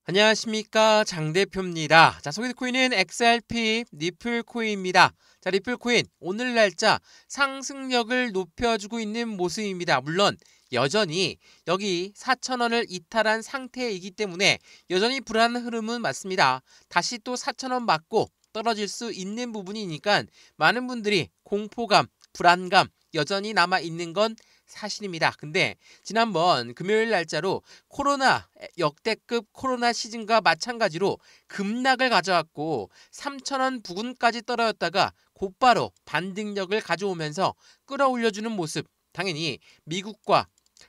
안녕하십니까, 장 대표입니다. 자, 소개될 코인은 XRP 리플 코인입니다. 자, 리플 코인 오늘 날짜 상승력을 높여주고 있는 모습입니다. 물론 여전히 여기 4,000원을 이탈한 상태이기 때문에 여전히 불안한 흐름은 맞습니다. 다시 또 4,000원 맞고 떨어질 수 있는 부분이니까 많은 분들이 공포감, 불안감 여전히 남아 있는 건 사실입니다. 근데 지난번 금요일 날짜로 역대급 코로나 시즌과 마찬가지로 급락을 가져왔고 3,000원 부근까지 떨어졌다가 곧바로 반등력을 가져오면서 끌어올려주는 모습. 당연히 미국과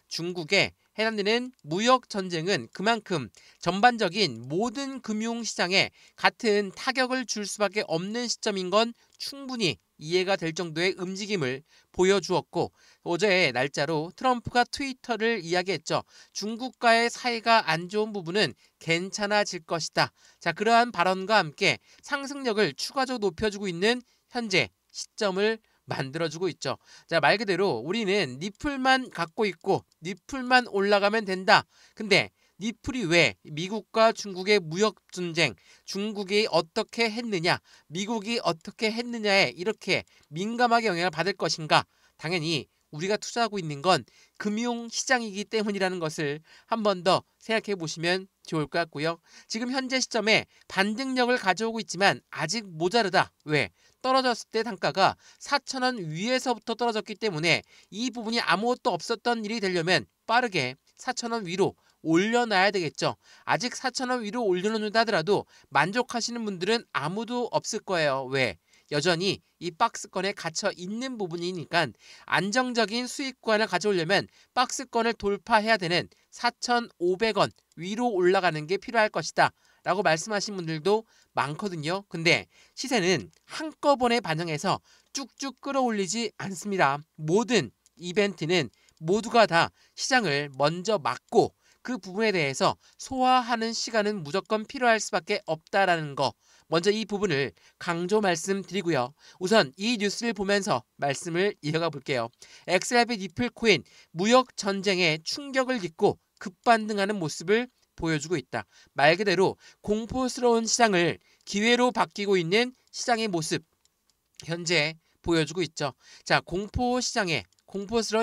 중국에 해당되는 무역 전쟁은 그만큼 전반적인 모든 금융시장에 같은 타격을 줄 수밖에 없는 시점인 건 충분히 이해가 될 정도의 움직임을 보여주었고, 어제 날짜로 트럼프가 트위터를 이야기했죠. 중국과의 사이가 안 좋은 부분은 괜찮아질 것이다. 자, 그러한 발언과 함께 상승력을 추가적으로 높여주고 있는 현재 시점을 만들어주고 있죠. 자, 말 그대로 우리는 니플만 갖고 있고 니플만 올라가면 된다. 근데 니플이 왜 미국과 중국의 무역 전쟁, 중국이 어떻게 했느냐, 미국이 어떻게 했느냐에 이렇게 민감하게 영향을 받을 것인가? 당연히 우리가 투자하고 있는 건 금융시장이기 때문이라는 것을 한 번 더 생각해 보시면 좋을 것 같고요. 지금 현재 시점에 반등력을 가져오고 있지만 아직 모자르다. 왜? 떨어졌을 때 단가가 4,000원 위에서부터 떨어졌기 때문에 이 부분이 아무것도 없었던 일이 되려면 빠르게 4,000원 위로 올려놔야 되겠죠. 아직 4,000원 위로 올려놓는다 하더라도 만족하시는 분들은 아무도 없을 거예요. 왜? 여전히 이 박스권에 갇혀 있는 부분이니까 안정적인 수익권을 가져오려면 박스권을 돌파해야 되는 4,500원 위로 올라가는 게 필요할 것이다 라고 말씀하신 분들도 많거든요. 근데 시세는 한꺼번에 반영해서 쭉쭉 끌어올리지 않습니다. 모든 이벤트는 모두가 다 시장을 먼저 막고 그 부분에 대해서 소화하는 시간은 무조건 필요할 수밖에 없다라는 거, 먼저 이 부분을 강조 말씀드리고요. 우선 이 뉴스를 보면서 말씀을 이어가 볼게요. XRP 리플 코인 무역 전쟁에 충격을 입고 급반등하는 모습을 보여주고 있다. 말 그대로 공포스러운 시장을 기회로 바뀌고 있는 시장의 모습 현재 보여주고 있죠. 자, 공포스러운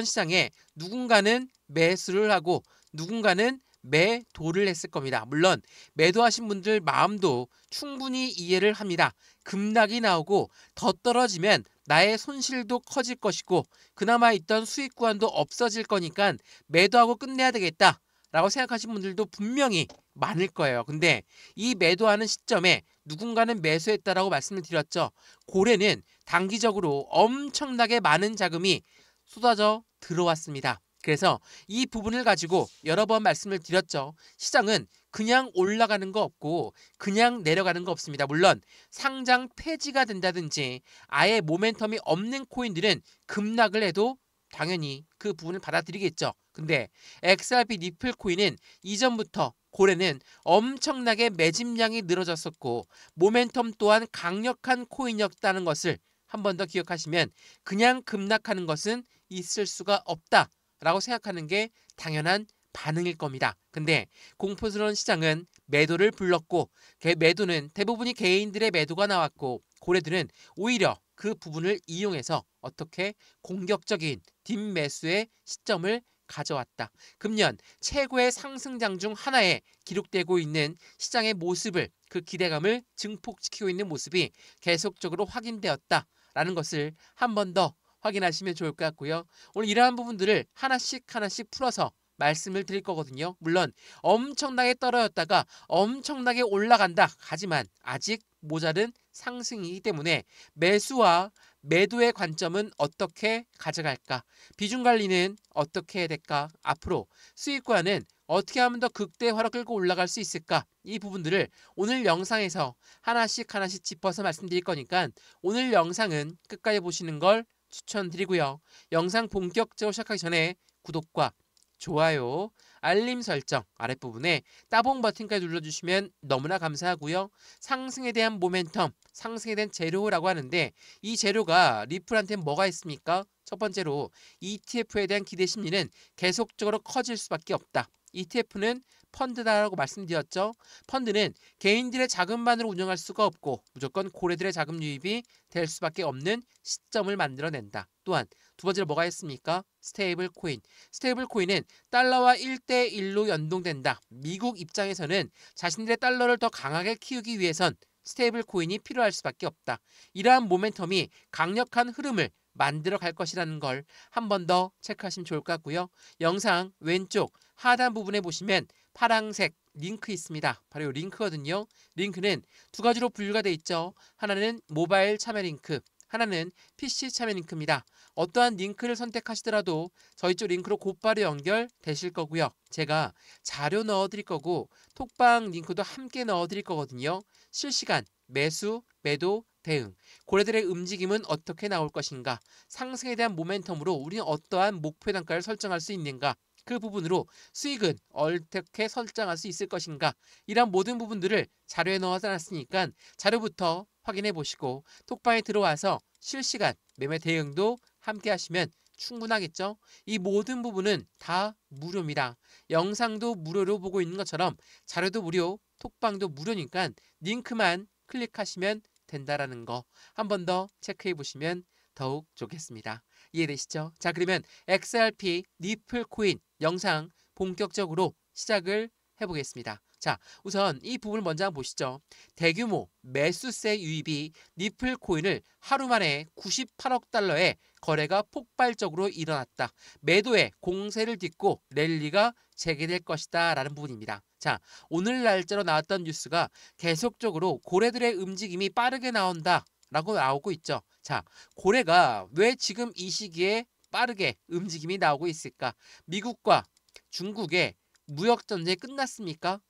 시장에 누군가는 매수를 하고 누군가는 매도를 했을 겁니다. 물론 매도하신 분들 마음도 충분히 이해를 합니다. 급락이 나오고 더 떨어지면 나의 손실도 커질 것이고 그나마 있던 수익 구간도 없어질 거니까 매도하고 끝내야 되겠다 라고 생각하시는 분들도 분명히 많을 거예요. 근데 이 매도하는 시점에 누군가는 매수했다라고 말씀을 드렸죠. 고래는 단기적으로 엄청나게 많은 자금이 쏟아져 들어왔습니다. 그래서 이 부분을 가지고 여러 번 말씀을 드렸죠. 시장은 그냥 올라가는 거 없고 그냥 내려가는 거 없습니다. 물론 상장 폐지가 된다든지 아예 모멘텀이 없는 코인들은 급락을 해도 당연히 그 부분을 받아들이겠죠. 근데 XRP 리플 코인은 이전부터 고래는 엄청나게 매집량이 늘어졌었고 모멘텀 또한 강력한 코인이었다는 것을 한 번 더 기억하시면 그냥 급락하는 것은 있을 수가 없다라고 생각하는 게 당연한 반응일 겁니다. 근데 공포스러운 시장은 매도를 불렀고 매도는 대부분이 개인들의 매도가 나왔고 고래들은 오히려 그 부분을 이용해서 어떻게 공격적인 뒷매수의 시점을 가져왔다. 금년 최고의 상승장 중 하나에 기록되고 있는 시장의 모습을, 그 기대감을 증폭시키고 있는 모습이 계속적으로 확인되었다라는 것을 한 번 더 확인하시면 좋을 것 같고요. 오늘 이러한 부분들을 하나씩 풀어서 말씀을 드릴 거거든요. 물론 엄청나게 떨어졌다가 엄청나게 올라간다. 하지만 아직 모자른 상승이기 때문에 매수와 매도의 관점은 어떻게 가져갈까? 비중 관리는 어떻게 해야 될까? 앞으로 수익과는 어떻게 하면 더 극대화로 끌고 올라갈 수 있을까? 이 부분들을 오늘 영상에서 하나씩 짚어서 말씀드릴 거니까 오늘 영상은 끝까지 보시는 걸 추천드리고요. 영상 본격적으로 시작하기 전에 구독과 좋아요, 알림 설정 아랫부분에 따봉 버튼까지 눌러주시면 너무나 감사하고요. 상승에 대한 모멘텀, 상승에 대한 재료라고 하는데 이 재료가 리플한테 뭐가 있습니까? 첫 번째로 ETF에 대한 기대 심리는 계속적으로 커질 수밖에 없다. ETF는 펀드다라고 말씀드렸죠. 펀드는 개인들의 자금만으로 운영할 수가 없고 무조건 고래들의 자금 유입이 될 수밖에 없는 시점을 만들어낸다. 또한 두 번째로 뭐가 있습니까? 스테이블 코인. 스테이블 코인은 달러와 1대1로 연동된다. 미국 입장에서는 자신들의 달러를 더 강하게 키우기 위해선 스테이블 코인이 필요할 수밖에 없다. 이러한 모멘텀이 강력한 흐름을 만들어 갈 것이라는 걸 한 번 더 체크하시면 좋을 것 같고요. 영상 왼쪽 하단 부분에 보시면 파란색 링크 있습니다. 바로 이 링크거든요. 링크는 두 가지로 분류가 돼 있죠. 하나는 모바일 참여 링크, 하나는 PC 참여 링크입니다. 어떠한 링크를 선택하시더라도 저희 쪽 링크로 곧바로 연결되실 거고요. 제가 자료 넣어드릴 거고 톡방 링크도 함께 넣어드릴 거거든요. 실시간 매수, 매도, 대응, 고래들의 움직임은 어떻게 나올 것인가, 상승에 대한 모멘텀으로 우리는 어떠한 목표 단가를 설정할 수 있는가, 그 부분으로 수익은 어떻게 설정할 수 있을 것인가, 이런 모든 부분들을 자료에 넣어놨으니까 자료부터 확인해 보시고 톡방에 들어와서 실시간 매매 대응도 함께 하시면 충분하겠죠. 이 모든 부분은 다 무료입니다. 영상도 무료로 보고 있는 것처럼 자료도 무료, 톡방도 무료니까 링크만 클릭하시면 된다라는 거 한 번 더 체크해 보시면 더욱 좋겠습니다. 이해되시죠? 자, 그러면 XRP 니플 코인 영상 본격적으로 시작을 해보겠습니다. 자, 우선 이 부분을 먼저 한번 보시죠. 대규모 매수세 유입이 니플 코인을 하루 만에 98억 달러의 거래가 폭발적으로 일어났다. 매도에 공세를 딛고 랠리가 재개될 것이다 라는 부분입니다. 자, 오늘 날짜로 나왔던 뉴스가 계속적으로 고래들의 움직임이 빠르게 나온다 라고 나오고 있죠. 자, 고래가 왜 지금 이 시기에 빠르게 움직임이 나오고 있을까? 미국과 중국의 무역전쟁이 끝났습니까?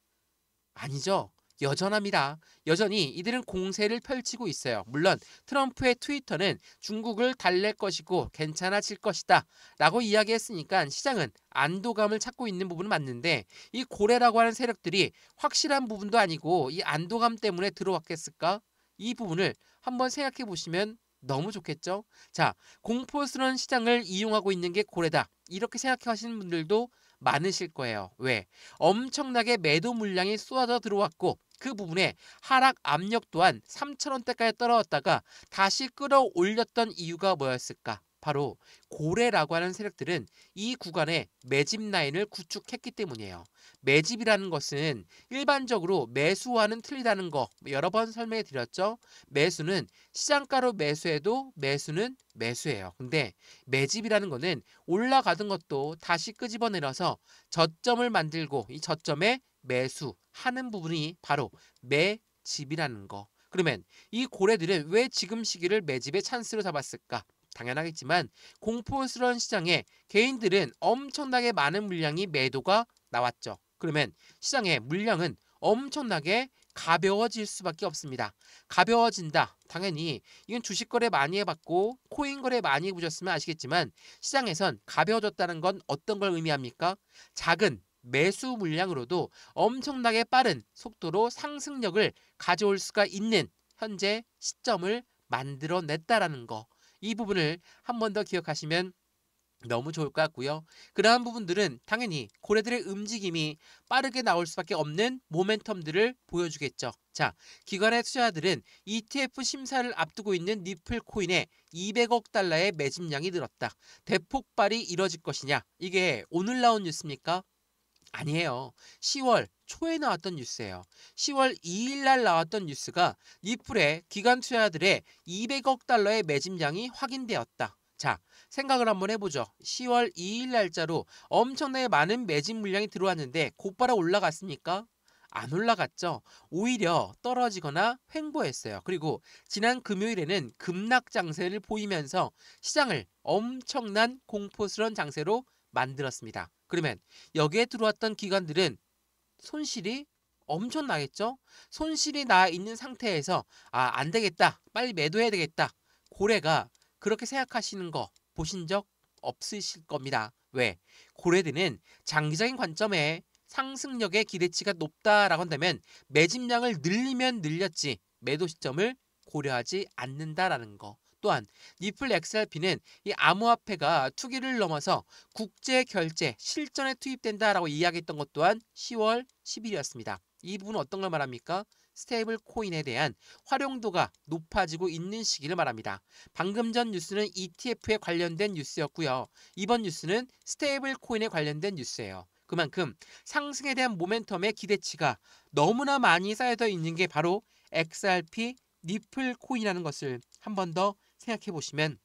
아니죠. 여전합니다. 여전히 이들은 공세를 펼치고 있어요. 물론 트럼프의 트위터는 중국을 달랠 것이고 괜찮아질 것이다 라고 이야기했으니까 시장은 안도감을 찾고 있는 부분은 맞는데, 이 고래라고 하는 세력들이 확실한 부분도 아니고 이 안도감 때문에 들어왔겠을까? 이 부분을 한번 생각해 보시면 너무 좋겠죠. 자, 공포스러운 시장을 이용하고 있는 게 고래다, 이렇게 생각하시는 분들도 많으실 거예요. 왜? 엄청나게 매도 물량이 쏟아져 들어왔고 그 부분에 하락 압력 또한 3,000원대까지 떨어졌다가 다시 끌어올렸던 이유가 뭐였을까? 바로 고래라고 하는 세력들은 이 구간에 매집 라인을 구축했기 때문이에요. 매집이라는 것은 일반적으로 매수와는 틀리다는 거 여러 번 설명해 드렸죠. 매수는 시장가로 매수해도 매수는 매수예요. 근데 매집이라는 거는 올라가던 것도 다시 끄집어내려서 저점을 만들고 이 저점에 매수하는 부분이 바로 매집이라는 거. 그러면 이 고래들은 왜 지금 시기를 매집의 찬스로 잡았을까? 당연하겠지만 공포스러운 시장에 개인들은 엄청나게 많은 물량이 매도가 나왔죠. 그러면 시장의 물량은 엄청나게 가벼워질 수밖에 없습니다. 가벼워진다. 당연히 이건 주식 거래 많이 해봤고 코인 거래 많이 해보셨으면 아시겠지만 시장에선 가벼워졌다는 건 어떤 걸 의미합니까? 작은 매수 물량으로도 엄청나게 빠른 속도로 상승력을 가져올 수가 있는 현재 시점을 만들어냈다라는 거. 이 부분을 한 번 더 기억하시면 너무 좋을 것 같고요. 그러한 부분들은 당연히 고래들의 움직임이 빠르게 나올 수밖에 없는 모멘텀들을 보여주겠죠. 자, 기관의 투자자들은 ETF 심사를 앞두고 있는 니플 코인에 200억 달러의 매집량이 늘었다. 대폭발이 이뤄질 것이냐? 이게 오늘 나온 뉴스입니까? 아니에요. 10월 초에 나왔던 뉴스예요. 10월 2일 날 나왔던 뉴스가 니플의 기관 투자자들의 200억 달러의 매집량이 확인되었다. 자, 생각을 한번 해보죠. 10월 2일 날짜로 엄청나게 많은 매집 물량이 들어왔는데 곧바로 올라갔습니까? 안 올라갔죠. 오히려 떨어지거나 횡보했어요. 그리고 지난 금요일에는 급락 장세를 보이면서 시장을 엄청난 공포스러운 장세로 만들었습니다. 그러면 여기에 들어왔던 기관들은 손실이 엄청나겠죠? 손실이 나 있는 상태에서 안 되겠다, 빨리 매도해야 되겠다, 고래가 그렇게 생각하시는 거 보신 적 없으실 겁니다. 왜? 고래들은 장기적인 관점에 상승력의 기대치가 높다라고 한다면 매집량을 늘리면 늘렸지 매도 시점을 고려하지 않는다라는 거. 또한 니플 XRP는 이 암호화폐가 투기를 넘어서 국제 결제 실전에 투입된다라고 이야기했던 것 또한 10월 10일이었습니다. 이 부분은 어떤 걸 말합니까? 스테이블 코인에 대한 활용도가 높아지고 있는 시기를 말합니다. 방금 전 뉴스는 ETF에 관련된 뉴스였고요. 이번 뉴스는 스테이블 코인에 관련된 뉴스예요. 그만큼 상승에 대한 모멘텀의 기대치가 너무나 많이 쌓여져 있는 게 바로 XRP 니플 코인이라는 것을 한 번 더 생각해 보시면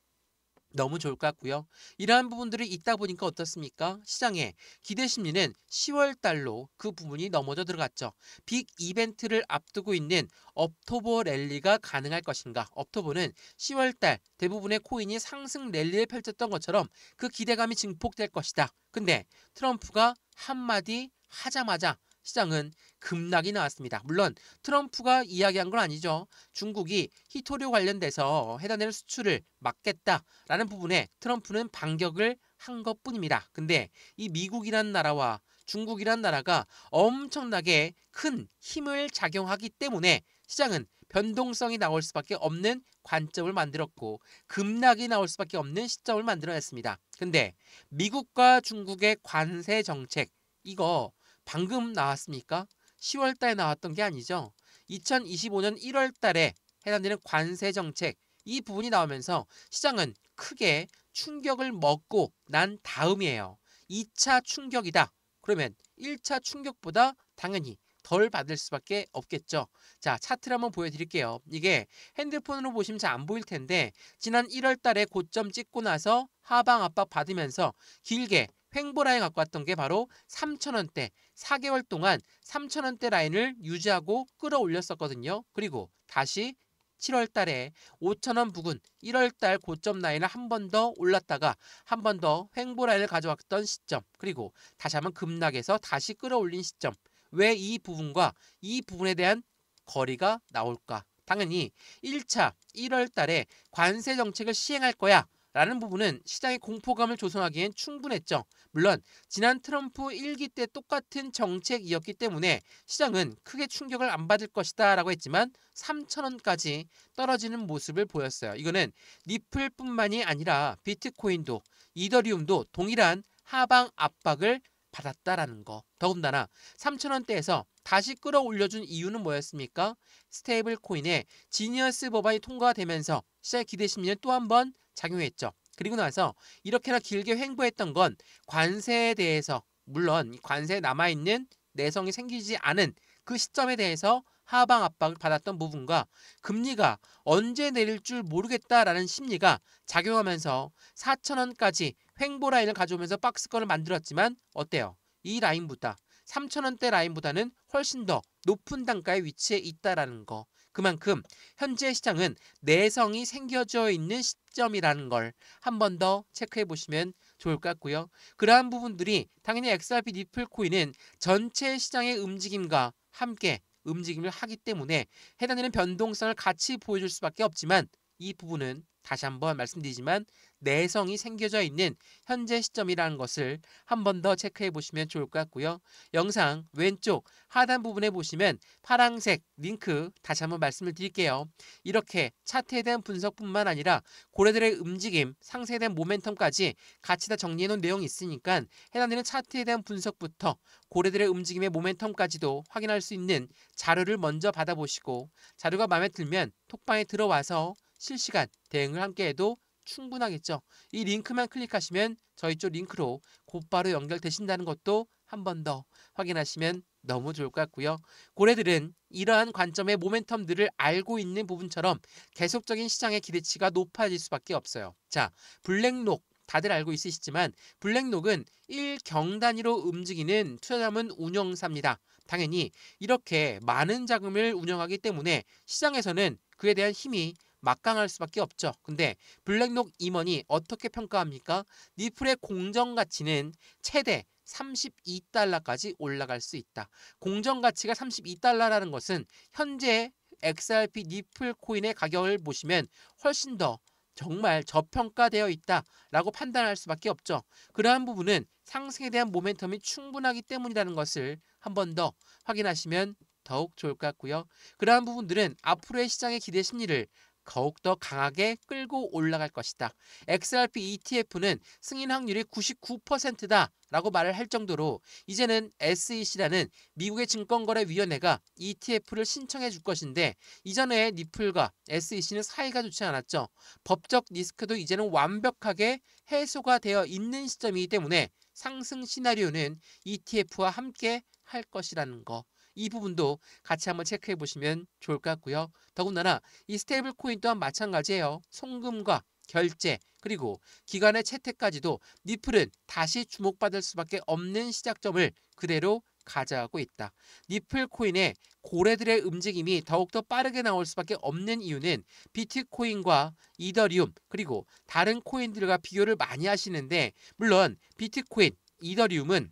너무 좋을 것 같고요. 이러한 부분들이 있다 보니까 어떻습니까? 시장의 기대 심리는 10월 달로 그 부분이 넘어져 들어갔죠. 빅 이벤트를 앞두고 있는 업토버 랠리가 가능할 것인가? 업토버는 10월 달 대부분의 코인이 상승 랠리를 펼쳤던 것처럼 그 기대감이 증폭될 것이다. 근데 트럼프가 한마디 하자마자 시장은 급락이 나왔습니다. 물론 트럼프가 이야기한 건 아니죠. 중국이 히토류 관련돼서 해당되는 수출을 막겠다라는 부분에 트럼프는 반격을 한 것뿐입니다. 근데 이 미국이란 나라와 중국이란 나라가 엄청나게 큰 힘을 작용하기 때문에 시장은 변동성이 나올 수밖에 없는 관점을 만들었고 급락이 나올 수밖에 없는 시점을 만들어냈습니다. 근데 미국과 중국의 관세 정책 이거 방금 나왔습니까? 10월 달에 나왔던 게 아니죠. 2025년 1월 달에 해당되는 관세 정책 이 부분이 나오면서 시장은 크게 충격을 먹고 난 다음이에요. 2차 충격이다. 그러면 1차 충격보다 당연히 덜 받을 수밖에 없겠죠. 자, 차트를 한번 보여드릴게요. 이게 핸드폰으로 보시면 잘 안 보일 텐데 지난 1월 달에 고점 찍고 나서 하방 압박 받으면서 길게 횡보 라인 갖고 왔던 게 바로 3,000원대 4개월 동안 3,000원대 라인을 유지하고 끌어올렸었거든요. 그리고 다시 7월 달에 5,000원 부근 1월 달 고점 라인을 한 번 더 올랐다가 한 번 더 횡보 라인을 가져왔던 시점 그리고 다시 한번 급락해서 다시 끌어올린 시점 왜 이 부분과 이 부분에 대한 거리가 나올까? 당연히 1차 1월 달에 관세 정책을 시행할 거야 라는 부분은 시장의 공포감을 조성하기엔 충분했죠. 물론 지난 트럼프 1기 때 똑같은 정책이었기 때문에 시장은 크게 충격을 안 받을 것이다 라고 했지만 3,000원까지 떨어지는 모습을 보였어요. 이거는 니플뿐만이 아니라 비트코인도 이더리움도 동일한 하방 압박을 받았다라는 거. 더군다나 3,000원대에서 다시 끌어올려준 이유는 뭐였습니까? 스테이블 코인의 지니어스 법안이 통과되면서 시장의 기대 심리는 또 한 번 작용했죠. 그리고 나서 이렇게나 길게 횡보했던 건 관세에 대해서 물론 관세에 남아있는 내성이 생기지 않은 그 시점에 대해서 하방 압박을 받았던 부분과 금리가 언제 내릴 줄 모르겠다라는 심리가 작용하면서 4,000원까지 횡보 라인을 가져오면서 박스권을 만들었지만 어때요? 이 라인보다 3,000원대 라인보다는 훨씬 더 높은 단가에 위치해 있다라는 거. 그만큼 현재 시장은 내성이 생겨져 있는 시점이라는 걸 한 번 더 체크해 보시면 좋을 것 같고요. 그러한 부분들이 당연히 XRP 니플 코인은 전체 시장의 움직임과 함께 움직임을 하기 때문에 해당되는 변동성을 같이 보여줄 수밖에 없지만 이 부분은 다시 한번 말씀드리지만 내성이 생겨져 있는 현재 시점이라는 것을 한 번 더 체크해 보시면 좋을 것 같고요. 영상 왼쪽 하단 부분에 보시면 파란색 링크 다시 한번 말씀을 드릴게요. 이렇게 차트에 대한 분석뿐만 아니라 고래들의 움직임, 상승에 대한 모멘텀까지 같이 다 정리해 놓은 내용이 있으니까 해당되는 차트에 대한 분석부터 고래들의 움직임의 모멘텀까지도 확인할 수 있는 자료를 먼저 받아보시고 자료가 마음에 들면 톡방에 들어와서 실시간 대응을 함께해도 충분하겠죠. 이 링크만 클릭하시면 저희 쪽 링크로 곧바로 연결되신다는 것도 한 번 더 확인하시면 너무 좋을 것 같고요. 고래들은 이러한 관점의 모멘텀들을 알고 있는 부분처럼 계속적인 시장의 기대치가 높아질 수밖에 없어요. 자, 블랙록 다들 알고 있으시지만 블랙록은 1경 단위로 움직이는 투자자문 운영사입니다. 당연히 이렇게 많은 자금을 운영하기 때문에 시장에서는 그에 대한 힘이 막강할 수밖에 없죠. 근데 블랙록 임원이 어떻게 평가합니까? 니플의 공정 가치는 최대 32달러까지 올라갈 수 있다. 공정 가치가 32달러라는 것은 현재 XRP 니플 코인의 가격을 보시면 훨씬 더 정말 저평가되어 있다라고 판단할 수밖에 없죠. 그러한 부분은 상승에 대한 모멘텀이 충분하기 때문이라는 것을 한 번 더 확인하시면 더욱 좋을 것 같고요. 그러한 부분들은 앞으로의 시장의 기대 심리를 더욱더 강하게 끌고 올라갈 것이다. XRP ETF는 승인 확률이 99%다 라고 말을 할 정도로 이제는 SEC라는 미국의 증권거래위원회가 ETF를 신청해 줄 것인데 이전에 니플과 SEC는 사이가 좋지 않았죠. 법적 리스크도 이제는 완벽하게 해소가 되어 있는 시점이기 때문에 상승 시나리오는 ETF와 함께 할 것이라는 거. 이 부분도 같이 한번 체크해 보시면 좋을 것 같고요. 더군다나 이 스테이블 코인 또한 마찬가지예요. 송금과 결제 그리고 기관의 채택까지도 니플은 다시 주목받을 수밖에 없는 시작점을 그대로 가져가고 있다. 니플 코인의 고래들의 움직임이 더욱더 빠르게 나올 수밖에 없는 이유는 비트코인과 이더리움 그리고 다른 코인들과 비교를 많이 하시는데 물론 비트코인, 이더리움은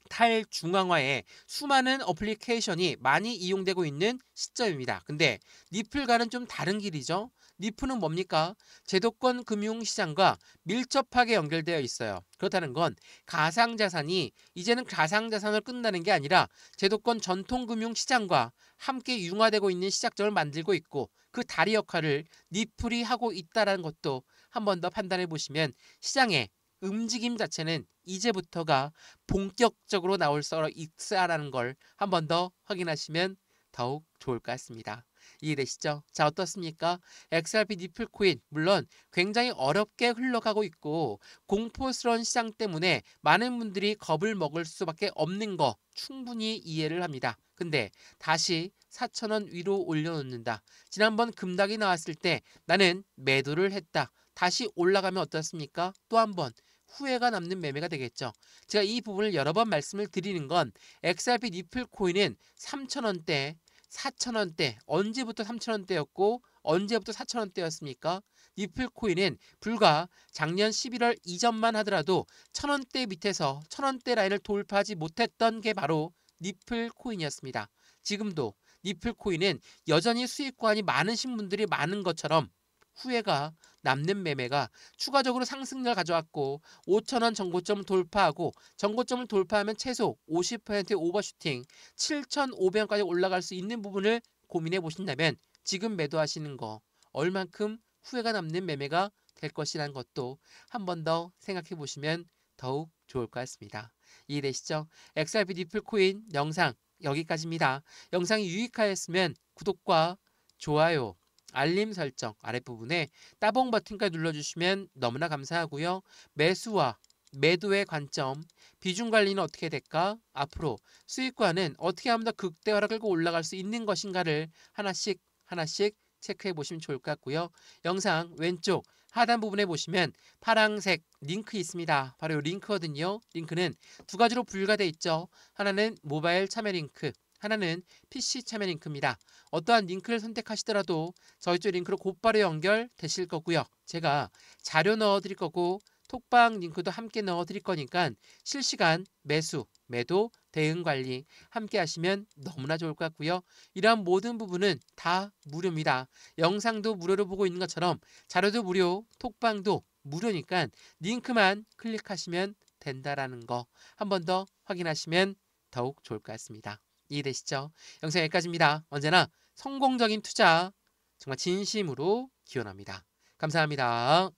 탈중앙화에 수많은 어플리케이션이 많이 이용되고 있는 시점입니다. 근데 니플과는 좀 다른 길이죠. 니플은 뭡니까? 제도권 금융시장과 밀접하게 연결되어 있어요. 그렇다는 건 가상자산이 이제는 가상자산을 끝나는 게 아니라 제도권 전통금융시장과 함께 융화되고 있는 시작점을 만들고 있고 그 다리 역할을 니플이 하고 있다는 것도 한 번 더 판단해 보시면 시장의 움직임 자체는 이제부터가 본격적으로 나올 수 있다라는 걸 한 번 더 확인하시면 더욱 좋을 것 같습니다. 이해되시죠? 자, 어떻습니까? XRP 니플 코인 물론 굉장히 어렵게 흘러가고 있고 공포스러운 시장 때문에 많은 분들이 겁을 먹을 수밖에 없는 거 충분히 이해를 합니다. 근데 다시 4,000원 위로 올려놓는다. 지난번 급락이 나왔을 때 나는 매도를 했다. 다시 올라가면 어떻습니까? 또 한 번 후회가 남는 매매가 되겠죠. 제가 이 부분을 여러 번 말씀을 드리는 건 XRP 니플 코인은 3,000원대, 4,000원대, 언제부터 3,000원대였고 언제부터 4,000원대였습니까? 니플 코인은 불과 작년 11월 이전만 하더라도 1,000원대 밑에서 1,000원대 라인을 돌파하지 못했던 게 바로 니플 코인이었습니다. 지금도 니플 코인은 여전히 수익권이 많으신 분들이 많은 것처럼 후회가 남는 매매가 추가적으로 상승률을 가져왔고 5,000원 전고점을 돌파하고 전고점을 돌파하면 최소 50%의 오버슈팅 7,500원까지 올라갈 수 있는 부분을 고민해 보신다면 지금 매도하시는 거 얼만큼 후회가 남는 매매가 될 것이라는 것도 한 번 더 생각해 보시면 더욱 좋을 것 같습니다. 이해되시죠? XRP 니플 코인 영상 여기까지입니다. 영상이 유익하였으면 구독과 좋아요 알림 설정 아랫부분에 따봉 버튼까지 눌러주시면 너무나 감사하고요. 매수와 매도의 관점, 비중 관리는 어떻게 될까? 앞으로 수익과는 어떻게 하면 더 극대화를 끌고 올라갈 수 있는 것인가를 하나씩 체크해 보시면 좋을 것 같고요. 영상 왼쪽 하단 부분에 보시면 파란색 링크 있습니다. 바로 이 링크거든요. 링크는 두 가지로 분류가 되어 있죠. 하나는 모바일 참여 링크, 하나는 PC 참여 링크입니다. 어떠한 링크를 선택하시더라도 저희 쪽 링크로 곧바로 연결되실 거고요. 제가 자료 넣어드릴 거고 톡방 링크도 함께 넣어드릴 거니까 실시간 매수, 매도, 대응 관리 함께 하시면 너무나 좋을 것 같고요. 이러한 모든 부분은 다 무료입니다. 영상도 무료로 보고 있는 것처럼 자료도 무료, 톡방도 무료니까 링크만 클릭하시면 된다라는 거 한 번 더 확인하시면 더욱 좋을 것 같습니다. 이해되시죠? 영상 여기까지입니다. 언제나 성공적인 투자 정말 진심으로 기원합니다. 감사합니다.